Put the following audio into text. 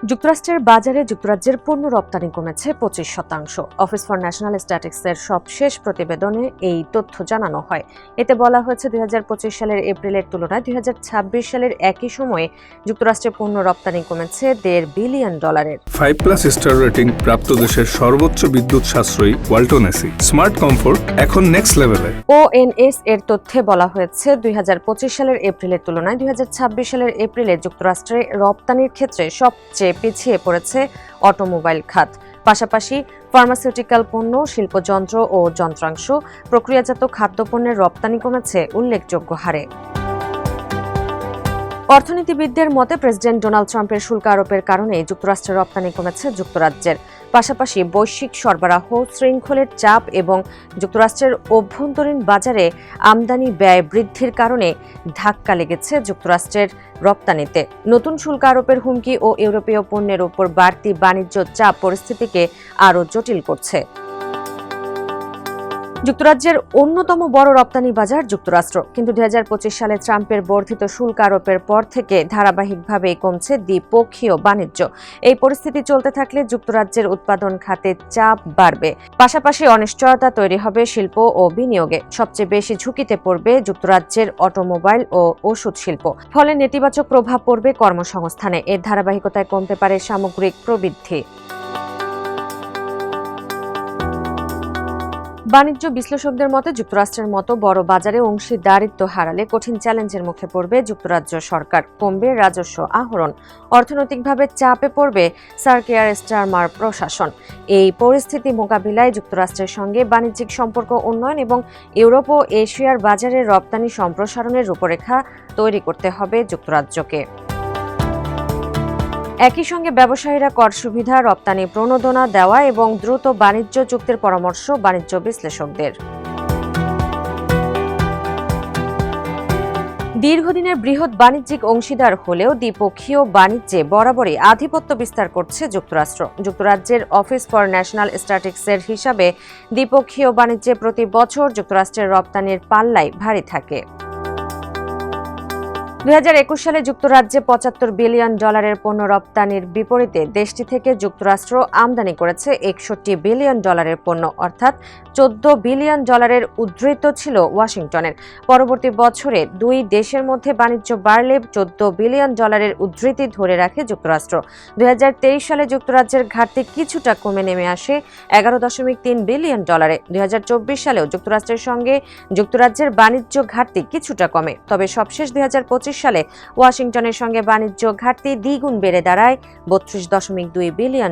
যুক্তরাষ্ট্রের বাজারে যুক্তরাজ্যের পণ্য রপ্তানি কমেছে 25%। অফিস ফর ন্যাশনাল স্ট্যাটিস্টিক্সের সবশেষ প্রতিবেদনে এই তথ্য জানানো হয়। এতে বলা হয়েছে 2025 সালের এপ্রিলের তুলনায় 2026 সালের একই সময়ে যুক্তরাষ্ট্রের পণ্য রপ্তানি কমেছে $1.5 বিলিয়ন। 5+ স্টার রেটিং প্রাপ্ত দেশের সর্বোচ্চ বিদ্যুৎ সাশ্রয়ী ওয়ালটন এসি স্মার্ট কমফোর্ট এখন নেক্সট লেভেলে। ONS এর তথ্যে বলা হয়েছে 2025 সালের এপ্রিলের তুলনায় 2026 সালের এপ্রিলে যুক্তরাষ্ট্রে রপ্তানির ক্ষেত্রে সবচেয়ে পিছিয়ে পড়েছে অটোমোবাইল খাত। পাশাপাশি ফার্মাসিউটিক্যাল পণ্য, শিল্পযন্ত্র ও যন্ত্রাংশ, প্রক্রিয়াজাত খাদ্যপণ্যের রপ্তানি কমেছে উল্লেখযোগ্য হারে। অর্থনীতিবিদদের মতে প্রেসিডেন্ট ডোনাল্ড ট্রাম্পের শুল্ক আরোপের কারণে যুক্তরাষ্ট্রের রপ্তানি কমেছে যুক্তরাজ্যের। পাশাপাশি বৈশ্বিক সরবরাহ শৃঙ্খলের চাপ এবং যুক্তরাষ্ট্রের অভ্যন্তরীণ বাজারে আমদানি ব্যয় বৃদ্ধির কারণে ধাক্কা লেগেছে যুক্তরাষ্ট্রের রপ্তানিতে। নতুন শুল্ক আরোপের হুমকি ও ইউরোপীয় পণ্যের উপর বাড়তি বাণিজ্য চাপ পরিস্থিতিকে আরও জটিল করছে। যুক্তরাজ্যের অন্যতম বড় রপ্তানি বাজার যুক্তরাষ্ট্র, কিন্তু 2025 সালে ট্রাম্পের বর্ধিত শুল্ক আরোপের পর থেকে ধারাবাহিকভাবেই কমছে দ্বিপক্ষীয় বাণিজ্য। এই পরিস্থিতি চলতে থাকলে যুক্তরাজ্যের উৎপাদন খাতে চাপ বাড়বে, পাশাপাশি অনিশ্চয়তা তৈরি হবে শিল্প ও বিনিয়োগে। সবচেয়ে বেশি ঝুঁকিতে পড়বে যুক্তরাজ্যের অটোমোবাইল ও ওষুধ শিল্প, ফলে নেতিবাচক প্রভাব পড়বে কর্মসংস্থানে। এর ধারাবাহিকতায় কমতে পারে সামগ্রিক প্রবৃদ্ধি। বাণিজ্য বিশ্লেষকদের মতে যুক্তরাষ্ট্রের মতো বড় বাজারে অংশীদারিত্ব হারালে কঠিন চ্যালেঞ্জের মুখে পড়বে যুক্তরাজ্য সরকার। কমবে রাজস্ব আহরণ, অর্থনৈতিকভাবে চাপে পড়বে স্যার কিয়ার স্টারমার প্রশাসন। এই পরিস্থিতি মোকাবিলায় যুক্তরাষ্ট্রের সঙ্গে বাণিজ্যিক সম্পর্ক উন্নয়ন এবং ইউরোপ ও এশিয়ার বাজারে রপ্তানি সম্প্রসারণের রূপরেখা তৈরি করতে হবে যুক্তরাজ্যকে। একই সঙ্গে ব্যবসায়ীরা কর সুবিধা, রপ্তানি প্রণোদনা দেওয়া এবং দ্রুত বাণিজ্য চুক্তির পরামর্শ বাণিজ্য বিশ্লেষকদের। দীর্ঘদিনের বৃহৎ বাণিজ্যিক অংশীদার হলেও দ্বিপক্ষীয় বাণিজ্যে বরাবরই আধিপত্য বিস্তার করছে যুক্তরাষ্ট্র। যুক্তরাজ্যের অফিস ফর ন্যাশনাল স্ট্যাটিস্টিক্সের হিসাবে দ্বিপক্ষীয় বাণিজ্যে প্রতি বছর যুক্তরাষ্ট্রের রপ্তানির পাল্লাই ভারী থাকে। 2021 সালে যুক্তরাজ্যে $75 বিলিয়ন পণ্য রপ্তানির বিপরীতে দেশটি থেকে যুক্তরাষ্ট্র আমদানি করেছে $61 বিলিয়ন পণ্য, অর্থাৎ $14 বিলিয়ন উদ্ধৃত ছিল ওয়াশিংটনের। পরবর্তী বছরে দুই দেশের মধ্যে বাণিজ্য বাড়লে $14 বিলিয়ন উদ্ধৃতি ধরে রাখে যুক্তরাষ্ট্র। 2023 সালে যুক্তরাজ্যের ঘাটতি কিছুটা কমে নেমে আসে $11.3 বিলিয়ন। 2024 সালেও যুক্তরাষ্ট্রের সঙ্গে যুক্তরাজ্যের বাণিজ্য ঘাটতি কিছুটা কমে, তবে সবশেষ 2025 সালে ওয়াশিংটনের সঙ্গে বাণিজ্য ঘাটতি দ্বিগুণ বেড়ে দাঁড়ায় $32.2 বিলিয়ন।